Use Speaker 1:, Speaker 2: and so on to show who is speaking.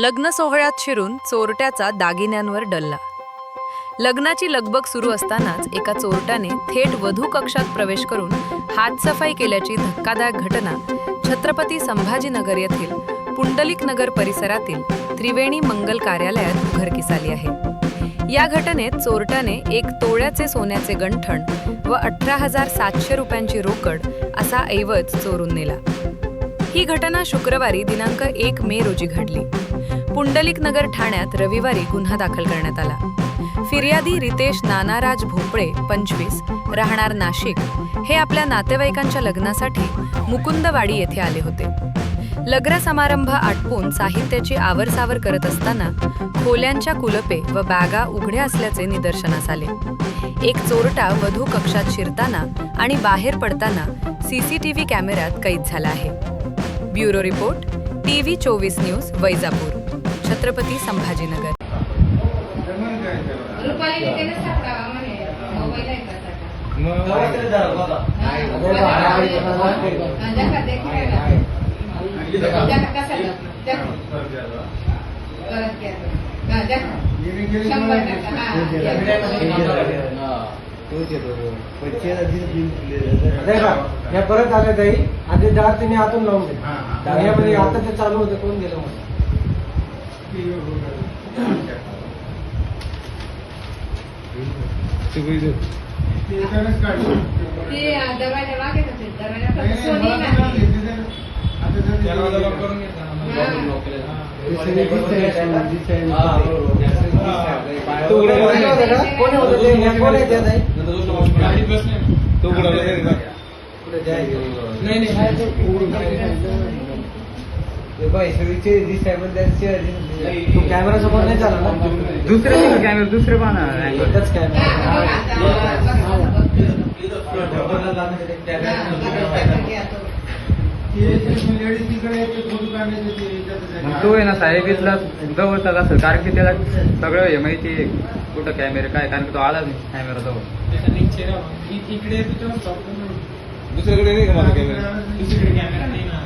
Speaker 1: लग्न सोहळ्यात शिरून चोरट्याचा दागिन्यांवर डल्ला. लग्नाची लगबग सुरू असतानाच एका चोरट्याने थेट वधू कक्षात प्रवेश करून हातसफाई केल्याची धक्कादायक घटना छत्रपती संभाजीनगर येथील पुंडलिक नगर परिसरातील त्रिवेणी मंगल कार्यालयात उघडकीस आली आहे. या घटनेत चोरट्याने एक तोळ्याचे सोन्याचे गंठण व 18,700 रुपयांची रोकड असा ऐवज चोरून नेला. ही घटना शुक्रवारी दिनांक 1 मे रोजी घडली. पुंडलिक नगर ठाण्यात रविवारी गुन्हा दाखल करण्यात आला. फिर्यादी रितेश नानाराज भोपळे 25 राहणार नाशिक हे आपल्या नातेवाईकांच्या लग्नासाठी मुकुंदवाडी येथे आले होते. लग्न समारंभ आटपून साहित्याची आवरसावर करत असताना खोल्यांच्या कुलपे व बॅगा उघड्या असल्याचे निदर्शनास आले. एक चोरटा वधू कक्षात शिरताना आणि बाहेर पडताना सीसीटीव्ही कॅमेऱ्यात कैद झाला आहे. Bureau report TV 24 news Vaijapur Chhatrapati Sambhajinagar.
Speaker 2: परत आले ताई आधी दार तिने आतून लावून दे. यामध्ये आता ते चालू होतं कोण गेलं मग कॅमेरा समोर नाही झाला ना.
Speaker 3: दुसरे कॅमेरा दुसरे पाहणार तो आहे ना साहेब इथला जवळचाच असेल कारण की त्याला सगळं हे माहिती आहे कुठं कॅमेरा काय कारण की तो आलाच नाही कॅमेरा जवळ.
Speaker 4: दुसरीकडे नाही का माझा कॅमेरा? दुसरीकडे कॅमेरा नाही ना.